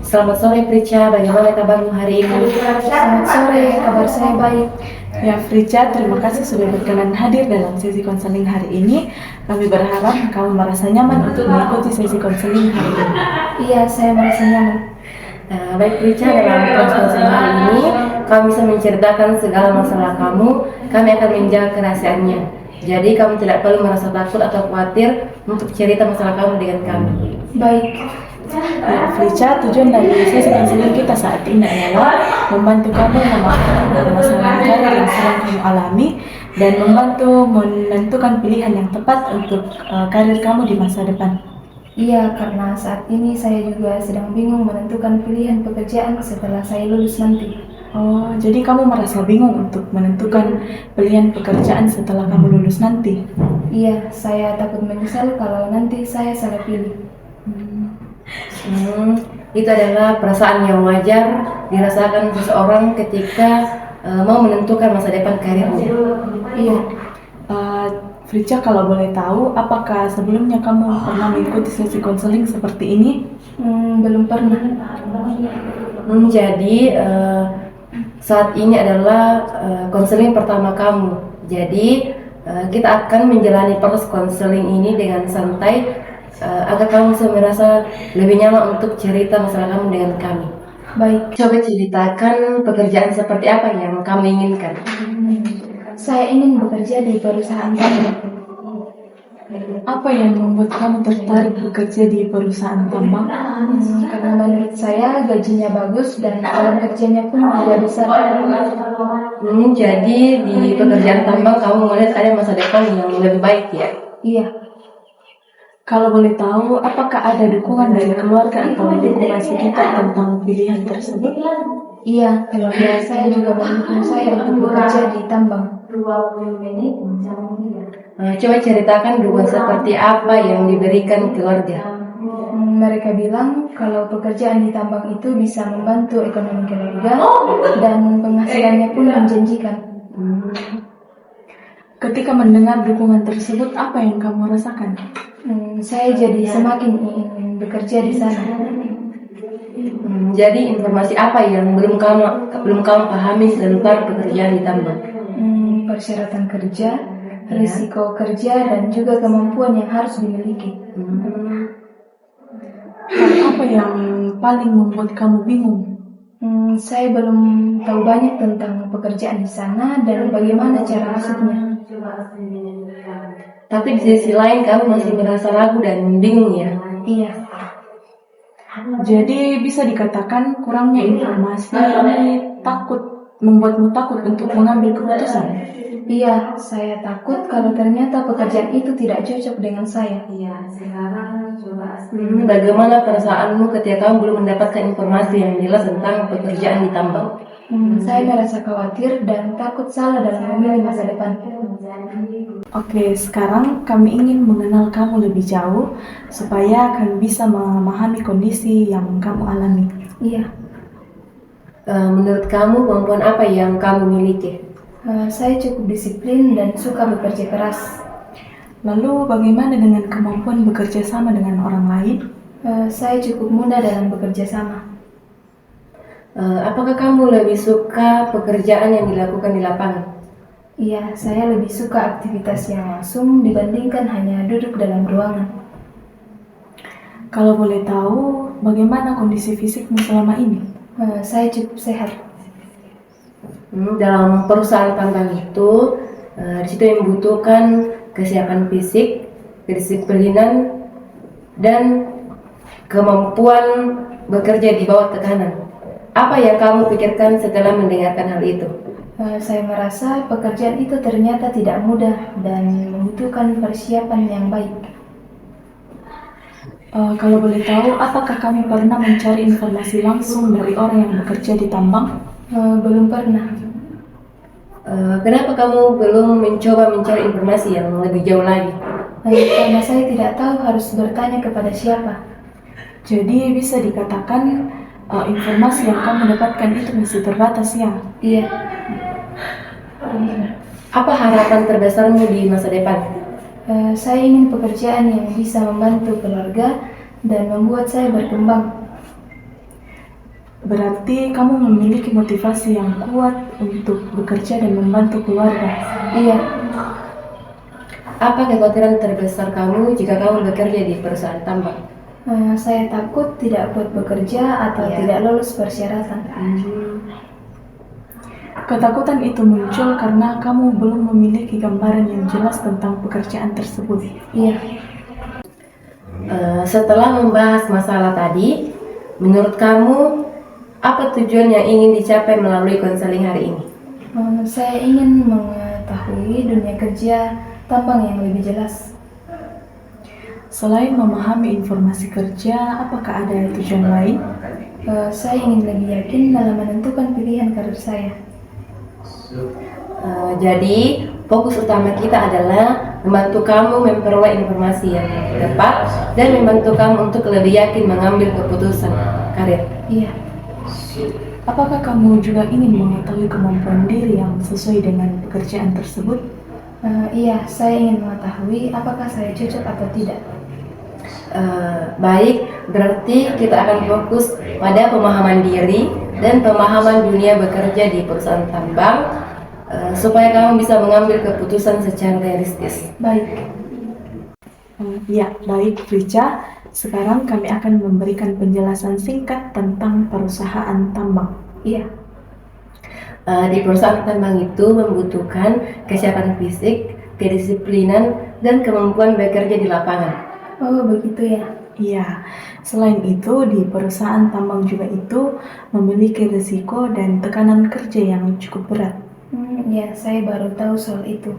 Selamat sore Prica, bagaimana kabarmu hari ini? Selamat sore, kabar saya baik. Ya, Frica, terima kasih sudah berkenan hadir dalam sesi konseling hari ini. Kami berharap kamu merasa nyaman untuk mengikuti sesi konseling hari ini. Iya, saya merasa nyaman. Baik Prica, dalam konseling hari ini kamu bisa menceritakan segala masalah kamu. Kami akan menjaga kerahasiaannya. Jadi kamu tidak perlu merasa takut atau khawatir untuk cerita masalah kamu dengan kami. Baik. Ya, Frica, tujuan dari sesi konseling kita saat ini adalah membantu kamu memahami permasalahan karir yang sedang kamu alami dan membantu menentukan pilihan yang tepat untuk karir kamu di masa depan. Iya, karena saat ini saya juga sedang bingung menentukan pilihan pekerjaan setelah saya lulus nanti. Oh, jadi kamu merasa bingung untuk menentukan pilihan pekerjaan setelah kamu lulus nanti? Iya, saya takut menyesal kalau nanti saya salah pilih. Itu adalah perasaan yang wajar dirasakan seseorang ketika mau menentukan masa depan karirnya. Iya. Frica, kalau boleh tahu, apakah sebelumnya kamu pernah mengikuti sesi konseling seperti ini? Belum pernah. Jadi saat ini adalah konseling pertama kamu. Jadi kita akan menjalani proses konseling ini dengan santai agar kamu bisa merasa lebih nyaman untuk cerita masalah kamu dengan kami. Baik. Coba ceritakan pekerjaan seperti apa yang kamu inginkan. Saya ingin bekerja di perusahaan tambang. Apa yang membuat kamu tertarik bekerja di perusahaan tambang? Karena menurut saya gajinya bagus dan alam kerjanya pun tidak besar. Jadi di pekerjaan tambang kamu melihat ada masa depan yang lebih baik ya? Iya. Kalau boleh tahu, apakah ada dukungan dari keluarga atau lingkungan sekitar tentang pilihan tersebut? Iya, keluarga saya juga mendukung saya untuk bekerja di tambang. Coba ceritakan dukungan seperti apa yang diberikan keluarga. Mereka bilang kalau pekerjaan di tambang itu bisa membantu ekonomi keluarga dan penghasilannya pun menjanjikan. Ketika mendengar dukungan tersebut, apa yang kamu rasakan? Saya jadi semakin ingin bekerja di sana. Jadi informasi apa yang belum kamu pahami tentang pekerjaan di tambang? Persyaratan kerja, risiko kerja, dan juga kemampuan yang harus dimiliki. Hal apa yang paling membuat kamu bingung? Saya belum tahu banyak tentang pekerjaan di sana dan bagaimana cara masuknya. Tapi di sisi lain kamu masih merasa ragu dan bingung ya? Iya. Jadi bisa dikatakan kurangnya informasi membuatmu takut untuk mengambil keputusan. Iya, saya takut kalau ternyata pekerjaan itu tidak cocok dengan saya. Bagaimana perasaanmu ketika kamu belum mendapatkan informasi yang jelas tentang pekerjaan di tambang? Saya merasa khawatir dan takut salah dalam memilih masa depan. Oke, sekarang kami ingin mengenal kamu lebih jauh supaya kami bisa memahami kondisi yang kamu alami. Iya. Menurut kamu kemampuan apa yang kamu miliki? Saya cukup disiplin dan suka bekerja keras. Lalu bagaimana dengan kemampuan bekerja sama dengan orang lain? Saya cukup mudah dalam bekerja sama. Apakah kamu lebih suka pekerjaan yang dilakukan di lapangan? Iya, saya lebih suka aktivitas yang langsung dibandingkan hanya duduk dalam ruangan. Kalau boleh tahu, bagaimana kondisi fisikmu selama ini? Saya cukup sehat. Dalam perusahaan tambang itu, di situ yang membutuhkan kesiapan fisik, kedisiplinan, dan kemampuan bekerja di bawah tekanan. Apa yang kamu pikirkan setelah mendengarkan hal itu? Saya merasa pekerjaan itu ternyata tidak mudah dan membutuhkan persiapan yang baik. Kalau boleh tahu, apakah kamu pernah mencari informasi langsung dari orang yang bekerja di tambang? Belum pernah. Kenapa kamu belum mencoba mencari informasi yang lebih jauh lagi? Karena saya tidak tahu harus bertanya kepada siapa. Jadi bisa dikatakan informasi yang kamu dapatkan itu masih terbatas ya? Iya. Apa harapan terbesarmu di masa depan? Saya ingin pekerjaan yang bisa membantu keluarga dan membuat saya berkembang. Berarti kamu memiliki motivasi yang kuat untuk bekerja dan membantu keluarga. Iya, Apa kekhawatiran terbesar kamu jika kamu bekerja di perusahaan tambang? saya takut tidak kuat bekerja atau Iya. tidak lolos persyaratan. Ketakutan itu muncul karena kamu belum memiliki gambaran yang jelas tentang pekerjaan tersebut. Iya, Setelah membahas masalah tadi, menurut kamu apa tujuan yang ingin dicapai melalui konseling hari ini? saya ingin mengetahui dunia kerja tambang yang lebih jelas. Selain memahami informasi kerja, apakah ada tujuan lain? Saya ingin lebih yakin dalam menentukan pilihan karir saya. Jadi, fokus utama kita adalah membantu kamu memperoleh informasi yang tepat dan membantu kamu untuk lebih yakin mengambil keputusan karir. Iya, Apakah kamu juga ingin mengetahui kemampuan diri yang sesuai dengan pekerjaan tersebut? iya, saya ingin mengetahui apakah saya cocok atau tidak. Baik, berarti kita akan fokus pada pemahaman diri dan pemahaman dunia bekerja di perusahaan tambang supaya kamu bisa mengambil keputusan secara realistis. Baik, Ya, baik Rica. Sekarang kami akan memberikan penjelasan singkat tentang perusahaan tambang. iya, Di perusahaan tambang itu membutuhkan kesiapan fisik, kedisiplinan, dan kemampuan bekerja di lapangan. oh begitu ya. Iya, selain itu di perusahaan tambang juga itu memiliki risiko dan tekanan kerja yang cukup berat. Ya, saya baru tahu soal itu.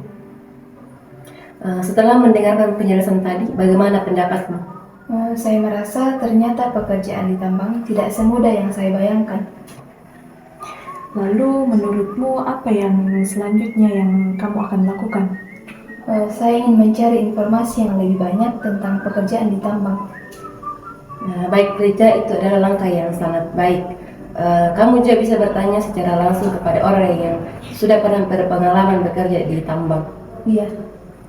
Setelah mendengarkan penjelasan tadi, bagaimana pendapatmu? Saya merasa ternyata pekerjaan di tambang tidak semudah yang saya bayangkan. Lalu menurutmu apa yang selanjutnya yang kamu akan lakukan? Saya ingin mencari informasi yang lebih banyak tentang pekerjaan di tambang. Baik Rica, itu adalah langkah yang sangat baik. Kamu juga bisa bertanya secara langsung kepada orang yang sudah pernah berpengalaman bekerja di tambang. Iya,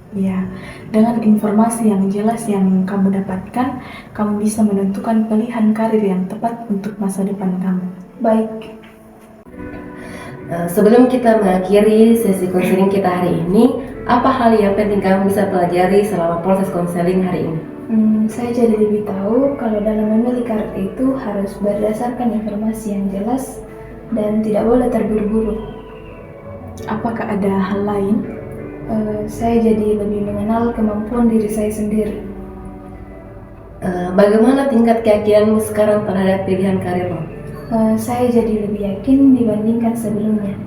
Ya, dengan informasi yang jelas yang kamu dapatkan, kamu bisa menentukan pilihan karir yang tepat untuk masa depan kamu. baik. Sebelum kita mengakhiri sesi konseling kita hari ini, apa hal yang penting kamu bisa pelajari selama proses konseling hari ini? Saya jadi lebih tahu kalau dalam memilih karir itu harus berdasarkan informasi yang jelas dan tidak boleh terburu-buru. Apakah ada hal lain? Saya jadi lebih mengenal kemampuan diri saya sendiri. Bagaimana tingkat keyakinanmu sekarang terhadap pilihan karirmu? Saya jadi lebih yakin dibandingkan sebelumnya.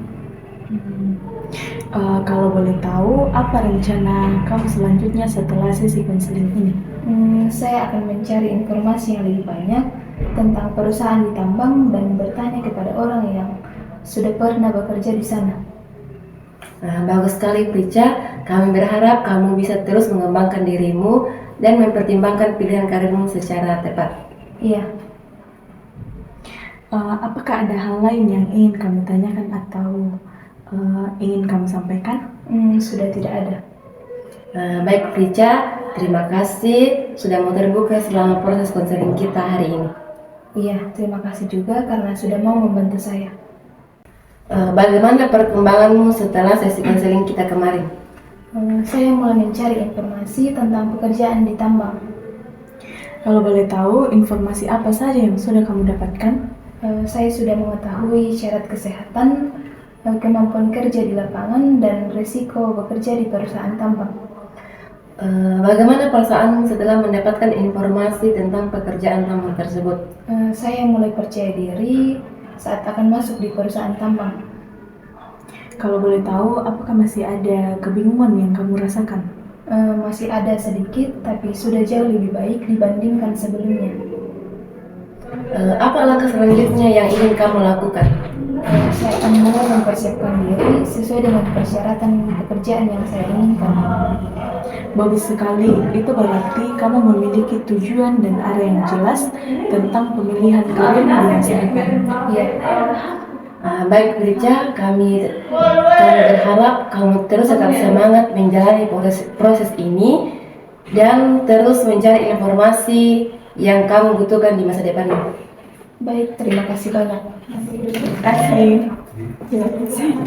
Kalau boleh tahu, apa rencana kamu selanjutnya setelah sesi konseling ini? Saya akan mencari informasi yang lebih banyak tentang perusahaan di tambang dan bertanya kepada orang yang sudah pernah bekerja di sana. Bagus sekali Prica, kami berharap kamu bisa terus mengembangkan dirimu dan mempertimbangkan pilihan karirmu secara tepat. Iya, Apakah ada hal lain yang ingin kamu tanyakan atau ingin kamu sampaikan? sudah tidak ada. Baik Prica, terima kasih sudah mau terbuka selama proses konseling kita hari ini. Iya, terima kasih juga karena sudah mau membantu saya. Bagaimana perkembanganmu setelah sesi konseling kita kemarin? Saya mulai mencari informasi tentang pekerjaan di tambang. Kalau boleh tahu, informasi apa saja yang sudah kamu dapatkan? Saya sudah mengetahui syarat kesehatan, kemampuan kerja di lapangan, dan risiko bekerja di perusahaan tambang. Bagaimana perasaan setelah mendapatkan informasi tentang pekerjaan tambang tersebut? Saya mulai percaya diri saat akan masuk di perusahaan tambang. Kalau boleh tahu, apakah masih ada kebingungan yang kamu rasakan? Masih ada sedikit, tapi sudah jauh lebih baik dibandingkan sebelumnya. Apa langkah selanjutnya yang ingin kamu lakukan? Saya akan mulai mempersiapkan diri sesuai dengan persyaratan pekerjaan yang saya inginkan. Bagus sekali, itu berarti kamu memiliki tujuan dan arah yang jelas tentang pemilihan karir di masa depan. Iya, Baik Prica, kami berharap kamu terus tetap semangat menjalani proses ini dan terus mencari informasi yang kamu butuhkan di masa depan. Baik, terima kasih banyak. Terima kasih.